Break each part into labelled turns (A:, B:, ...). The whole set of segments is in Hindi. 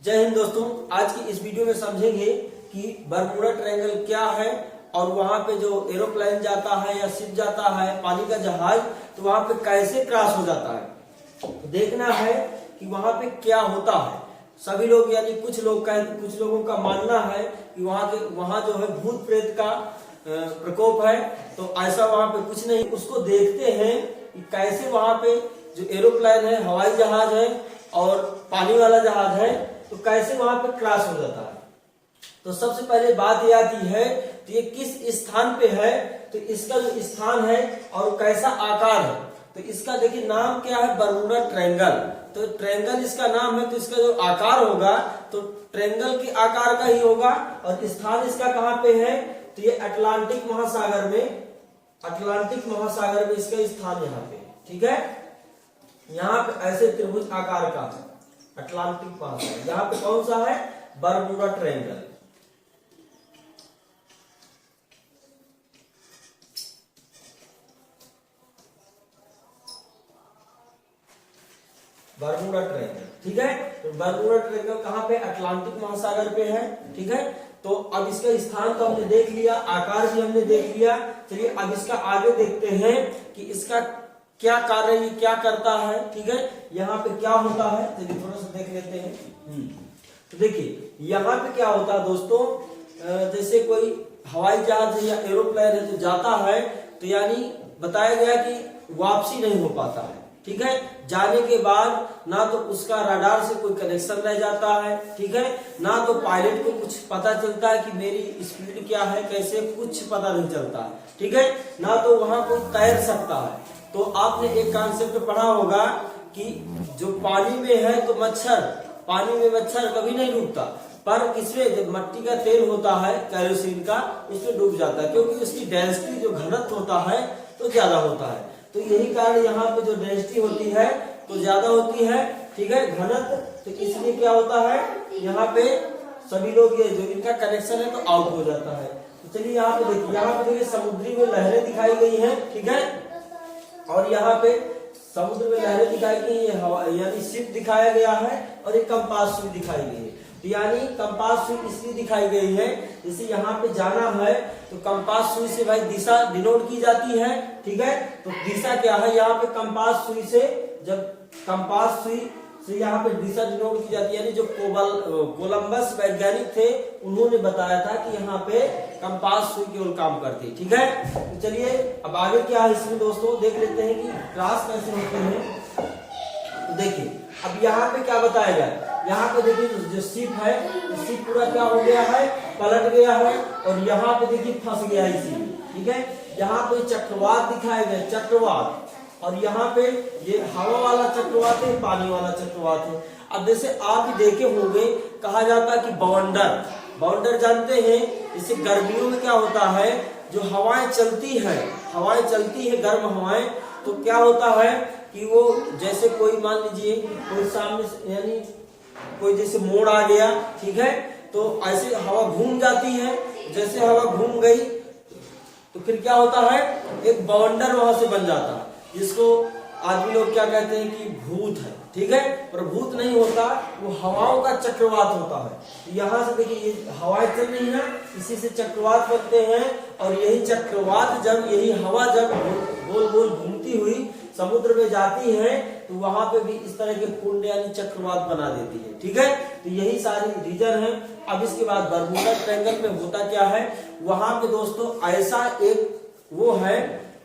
A: जय हिंद दोस्तों। आज की इस वीडियो में समझेंगे कि बरमूडा ट्रायंगल क्या है और वहां पे जो एरोप्लेन जाता है या शिप जाता है, पानी का जहाज, तो वहां पे कैसे क्रॉस हो जाता है। तो देखना है कि वहां पे क्या होता है। सभी लोग यानी कुछ लोगों का मानना है कि वहां जो है भूत प्रेत का प्रकोप है, तो ऐसा वहां पे कुछ नहीं। उसको देखते हैं कि कैसे वहां पे जो एरोप्लेन है, हवाई जहाज है और पानी वाला जहाज है, तो कैसे वहां पे क्रॉस हो जाता है। तो सबसे पहले बात यह आती है तो ये किस स्थान पे है, तो इसका जो स्थान है और कैसा आकार है। तो इसका देखिए नाम क्या है, बरमूडा ट्रायंगल। तो ट्रायंगल इसका नाम है, तो इसका जो आकार होगा तो ट्रायंगल के आकार का ही होगा। और स्थान इसका कहाँ पे है, तो ये अटलांटिक महासागर में इसका स्थान यहाँ पे, ठीक है। यहाँ पे ऐसे त्रिभुज आकार का है अटलांटिक महासागर। यहाँ पे कौन सा है, बरमूडा ट्रायंगल। बरमूडा ट्रायंगल, ठीक है। तो बरमूडा ट्रायंगल कहाँ पे, अटलांटिक महासागर पे है, ठीक है। तो अब इसका स्थान तो हमने देख लिया, आकार भी हमने देख लिया। चलिए अब इसका आगे देखते हैं कि इसका क्या कार्य, ये क्या करता है, ठीक है। यहाँ पे क्या होता है, चलिए थोड़ा सा देख लेते हैं। तो देखिए यहाँ पे क्या होता है दोस्तों, जैसे कोई हवाई जहाज है या एरोप्लेन है जो जाता है, तो यानी बताया गया कि वापसी नहीं हो पाता है, ठीक है। जाने के बाद ना तो उसका रडार से कोई कनेक्शन रह जाता है, ठीक है, ना तो पायलट को कुछ पता चलता है कि मेरी स्पीड क्या है, कैसे, कुछ पता नहीं चलता है, ठीक है। ना तो वहां कोई तैर सकता है। तो आपने एक कॉन्सेप्ट पढ़ा होगा कि जो पानी में है तो पानी में मच्छर कभी नहीं डूबता, पर इसमें जब मिट्टी का तेल होता है केरोसिन का, उसमें डूब जाता है, क्योंकि उसकी डेंसिटी जो घनत्व होता है तो ज्यादा होता है। तो यही कारण यहाँ पे जो डेंसिटी होती है तो ज्यादा होती है, ठीक है, घनत्व। तो इसलिए क्या होता है, यहाँ पे सभी लोग ये जो इनका कनेक्शन है तो आउट हो जाता है। तो चलिए यहाँ पे देखिए समुद्री में लहरें दिखाई गई है, ठीक है। और यहाँ पे समुद्र में लहरें दिखाई गई है, यानी शिप दिखाया गया है, और एक कंपास सुई दिखाई गई है। तो यानी कंपास सुई इसलिए दिखाई गई है, जैसे यहाँ पे जाना है तो कंपास सुई से भाई दिशा डिनोट की जाती है, ठीक है। तो दिशा क्या है, यहाँ पे कंपास सुई से, जब कंपास सुई से यहाँ पे दिशा डिनोट की जाती है, यानी जो कोलंबस वैज्ञानिक थे उन्होंने बताया था कि यहाँ पे कंपास सुई केवल काम करती है, ठीक है। तो चलिए अब आगे क्या है इसमें दोस्तों, देख लेते हैं कि क्रॉस कैसे होते हैं। तो देखिए अब यहाँ पे क्या बताया गया, यहाँ पे देखिए जो शिप है, शिप पूरा क्या हो गया है, पलट गया है, और यहाँ पे देखिए फंस गया है इसी, ठीक है। यहाँ पे चक्रवात दिखाए गए, चक्रवात, और यहाँ पे ये हवा वाला चक्रवात है, पानी वाला चक्रवात है। अब जैसे आप भी देखे होंगे, कहा जाता है कि बवंडर जानते हैं। जैसे गर्मियों में क्या होता है, जो हवाएं चलती है गर्म हवाएं, तो क्या होता है कि वो जैसे कोई मान लीजिए कोई सामने से, यानी कोई जैसे मोड़ आ गया, ठीक है, तो ऐसे हवा घूम जाती है। जैसे हवा घूम गई तो फिर क्या होता है, एक बवंडर वहां से बन जाता है, जिसको आदमी लोग क्या कहते हैं कि भूत है, ठीक है। पर भूत नहीं होता, वो हवाओं का चक्रवात होता है। यहाँ से देखिए ये हवाएं चल रही है, इसी से चक्रवात बनते हैं। और यही चक्रवात यही हवा जब गोल गोल घूमती हुई समुद्र में जाती है, तो वहां पे भी इस तरह के कुंड यानी चक्रवात बना देती है, ठीक है। तो यही सारी रीजन है। अब इसके बाद बरमूडा ट्रायंगल में होता क्या है, वहां पे दोस्तों ऐसा एक वो है,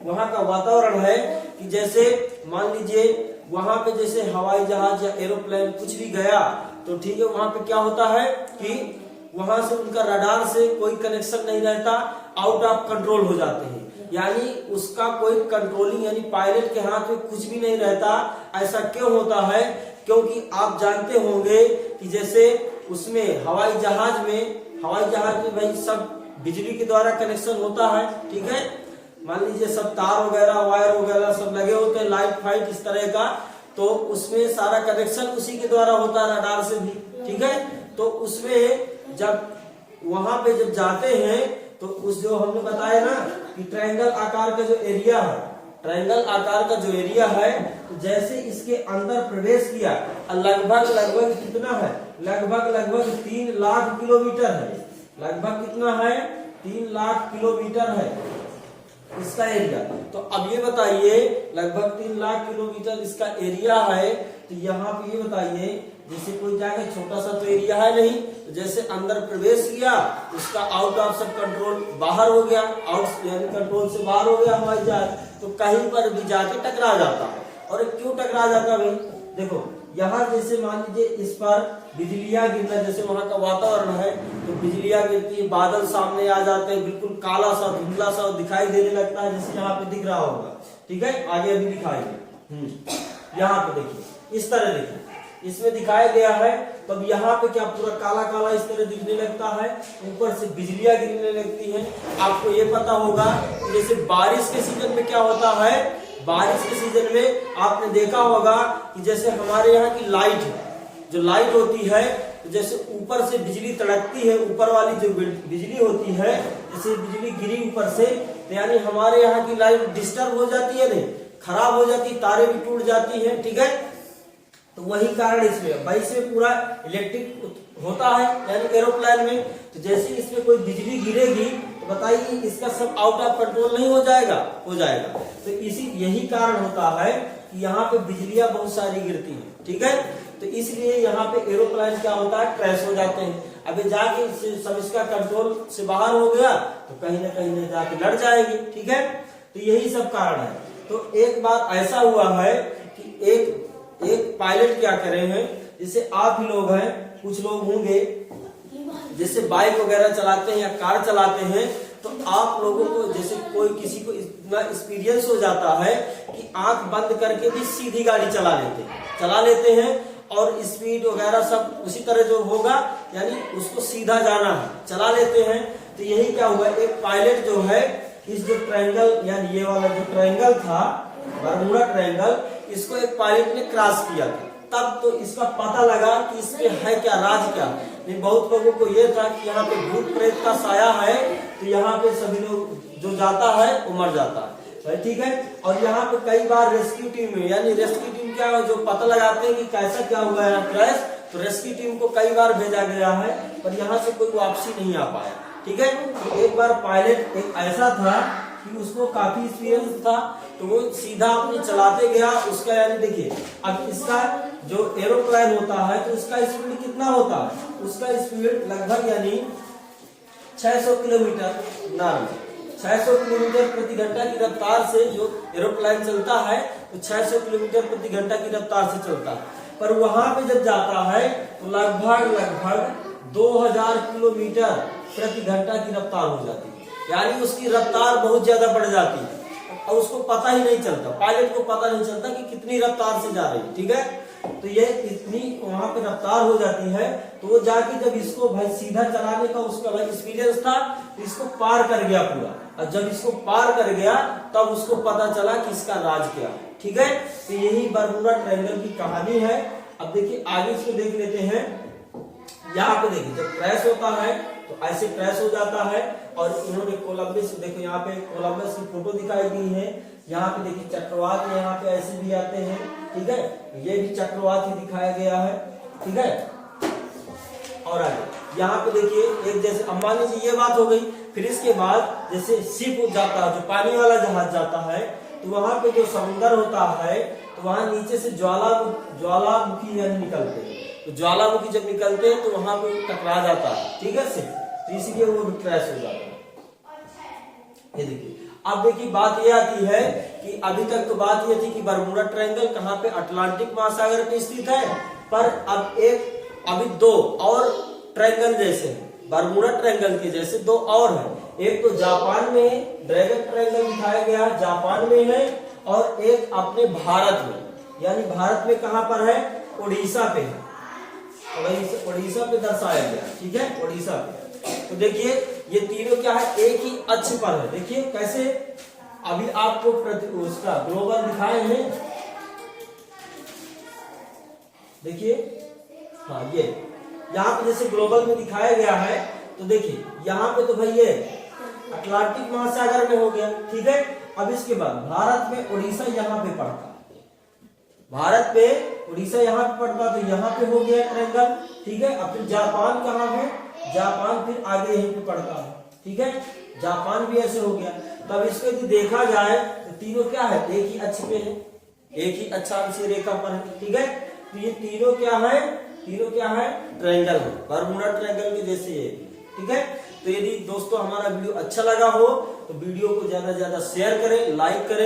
A: वहां का वातावरण है कि जैसे मान लीजिए वहां पे जैसे हवाई जहाज या एरोप्लेन कुछ भी गया, तो ठीक है, वहां पे क्या होता है कि वहां से उनका रडार से कोई कनेक्शन नहीं रहता, आउट ऑफ कंट्रोल हो जाते हैं, यानी उसका कोई कंट्रोलिंग, यानी पायलट के हाथ में कुछ भी नहीं रहता। ऐसा क्यों होता है, क्योंकि आप जानते होंगे कि जैसे उसमें हवाई जहाज में भाई सब बिजली के द्वारा कनेक्शन होता है, ठीक है। मान लीजिए सब तार वगैरह, वायर वगैरह सब लगे होते हैं, लाइट फाइट इस तरह का, तो उसमें सारा कनेक्शन उसी के द्वारा होता है, रडार से भी, ठीक है। तो उसमें जब वहां पे जब जाते हैं तो उस जो हमने बताया ना कि ट्रायंगल आकार का जो एरिया है, ट्रायंगल आकार का जो एरिया है, तो जैसे इसके अंदर प्रवेश किया, लगभग लगभग कितना है, लगभग 3 लाख किलोमीटर है। लगभग कितना है, 3 लाख किलोमीटर है इसका एरिया। तो अब ये बताइए, लगभग 3 लाख किलोमीटर इसका एरिया है, तो यहाँ पे ये बताइए, जैसे कोई जाएगा, छोटा सा तो एरिया है नहीं, तो जैसे अंदर प्रवेश किया, उसका आउट ऑफ सब कंट्रोल बाहर हो गया, आउट यानी कंट्रोल से बाहर हो गया हवाई जहाज, तो कहीं पर भी जाके टकरा जाता है। और क्यों टकरा जाता है भाई, देखो यहाँ जैसे मान लीजिए इस पर बिजलियां गिरना, जैसे वहां का वातावरण है, तो बिजलियां गिरती है, बादल सामने आ जाते हैं, बिल्कुल काला सा धुंधला सा दिखाई देने लगता है, जैसे यहाँ पे दिख रहा होगा, ठीक है, आगे अभी दिखाएंगे। यहाँ पे देखिए, इस तरह देखिए, इसमें दिखाया गया है, तब यहाँ पे क्या पूरा काला काला इस तरह दिखने लगता है, ऊपर से बिजलियां गिरने लगती हैं। आपको ये पता होगा कि जैसे बारिश के सीजन में क्या होता है, बारिश के सीजन में आपने देखा होगा कि जैसे हमारे यहाँ की लाइट है, जो लाइट होती है, तो जैसे ऊपर से बिजली तड़कती है, ऊपर वाली जो बिजली होती है, जैसे बिजली गिरी ऊपर से, तो यानी हमारे यहाँ की लाइट डिस्टर्ब हो जाती है, नहीं खराब हो जाती है, तारे भी टूट जाती है, ठीक है। तो वही कारण इसमें भाई, इसमें पूरा इलेक्ट्रिक होता है यानी एरोप्लेन में, तो जैसे इसमें कोई बिजली गिरेगी, तो बताइए इसका सब आउट ऑफ कंट्रोल नहीं हो जाएगा, हो जाएगा। तो इसी यही कारण होता है कि यहाँ पे बिजलियां बहुत सारी गिरती हैं, ठीक है। तो इसलिए यहाँ पे एरोप्लेन क्या होता है, क्रैश हो जाते हैं। अभी जाके सब इसका कंट्रोल से बाहर हो गया, तो कहीं ना कहीं जाके लड़ जाएगी, ठीक है। तो यही सब कारण है। तो एक बार ऐसा हुआ है कि एक पायलट क्या कर रहे हैं, जैसे आप ही लोग हैं, कुछ लोग होंगे जैसे बाइक वगैरह चलाते हैं या कार चलाते हैं, तो आप लोगों को जैसे कोई किसी को इतना एक्सपीरियंस हो जाता है कि आंख बंद करके भी सीधी गाड़ी चला लेते हैं और स्पीड वगैरह सब उसी तरह जो होगा, यानी उसको सीधा जाना है, चला लेते हैं। तो यही क्या हुआ, एक पायलट जो है, इस जो ट्रायंगल यानी ये वाला जो ट्रायंगल था, बरमूडा ट्रायंगल, इसको एक पायलट ने क्रॉस किया था, तब तो इसका पता लगा कि इसमें है क्या, राज क्या। नहीं, बहुत लोगों को ये था कि यहाँ पे भूत प्रेत का साया है, तो यहाँ पे सभी लोग जो जाता है वो मर जाता है, ठीक है। और यहाँ पे कई बार रेस्क्यू टीम में, यानी रेस्क्यू टीम क्या है, जो पता लगाते हैं कि कैसा क्या हुआ है क्रैश, तो रेस्क्यू टीम को कई बार भेजा गया है, पर यहाँ से कोई वापसी नहीं आ पाया, ठीक है। तो एक बार पायलट एक ऐसा था कि उसको काफी एक्सपीरियंस था, तो वो सीधा अपने चलाते गया, उसका यानी देखिए, अब इसका जो एरोप्लेन होता है, तो उसका स्पीड कितना होता है, उसका स्पीड लगभग यानी 600 किलोमीटर 600 किलोमीटर प्रति घंटा की रफ्तार से जो एरोप्लेन चलता है, तो 600 किलोमीटर प्रति घंटा की रफ्तार से चलता है। पर वहां पे जब जाता है, तो लगभग 2000 किलोमीटर प्रति घंटा की रफ्तार हो जाती है, यानी उसकी रफ्तार बहुत ज्यादा बढ़ जाती है और उसको पता ही नहीं चलता, पायलट को पता नहीं चलता कि कितनी रफ्तार से जा रही है, ठीक है। तो ये इतनी वहां पे रफ्तार हो जाती है, तो वो जाके जब इसको भाई सीधा चलाने का उसका भाई एक्सपीरियंस था, तो इसको पार कर गया पूरा, और जब इसको पार कर गया तब उसको पता चला कि इसका राज क्या है, ठीक है। तो यही बरमूडा ट्रायंगल की कहानी है। अब देखिए आगे इसको देख लेते हैं। यहाँ पे देखिए, जब क्रैश होता है तो ऐसे क्रैश हो जाता है, और इन्होंने कोलंबस, देखो यहाँ पे कोलंबस की फोटो दिखाई गई है, यहाँ पे देखिए चक्रवात यहाँ पे ऐसे भी आते हैं, ठीक है, ये भी चक्रवात ही दिखाया गया है, ठीक है। और आगे यहाँ पे देखिए, एक जैसे अंबानी जी, ये बात हो गई। फिर इसके बाद जैसे शिप जाता है, जो पानी वाला जहाज जाता है, तो वहां पे जो समुद्र होता है, तो वहां नीचे से ज्वालामुखी यानी निकलते हैं, तो ज्वालामुखी जब निकलते हैं तो वहां पे टकरा जाता है, ठीक है, तो इसलिए वो क्रैश हो जाता है। ये देखिए, अब देखिए बात ये आती है कि अभी तक तो बात ये थी कि बरमूडा ट्रायंगल कहाँ पे, अटलांटिक महासागर पे स्थित है, पर अब अभी 2 और ट्रायंगल जैसे हैं, बरमूडा ट्रायंगल के जैसे 2 और हैं। एक तो जापान में है, ड्रैगन ट्रायंगल दिखाया गया जापान में है, और एक अपने भारत में, यानी भारत में कहां पर है, उड़ीसा पे है, उड़ीसा पे दर्शाया गया, ठीक है, उड़ीसा पे। तो देखिए ये तीनों क्या है, एक ही अक्ष पर है। देखिए कैसे, अभी आपको उसका ग्लोबल दिखाए हैं, देखिए, हाँ ये यहाँ पे जैसे ग्लोबल में दिखाया गया है, तो देखिए यहाँ पे तो भाई ये अटलांटिक महासागर में हो गया, ठीक है। अब इसके बाद भारत में उड़ीसा यहाँ पे पड़ता, भारत पे उड़ीसा यहाँ पे पड़ता, तो यहाँ पे हो गया ट्रायंगल, ठीक है। अब फिर जापान कहाँ है, जापान फिर आगे यहीं पे पड़ता है, ठीक है, जापान भी ऐसे हो गया। तब इसको यदि देखा जाए तो तीनों क्या है, एक ही अक्ष पे है, एक ही अक्षांशीय रेखा पर है, ठीक है। तो ये तीनों क्या है, तीनों क्या है, ट्रायंगल है, बरमूडा ट्रायंगल के जैसे है, ठीक है। तो यदि दोस्तों हमारा वीडियो अच्छा लगा हो तो वीडियो को ज्यादा से ज्यादा शेयर करें, लाइक करें।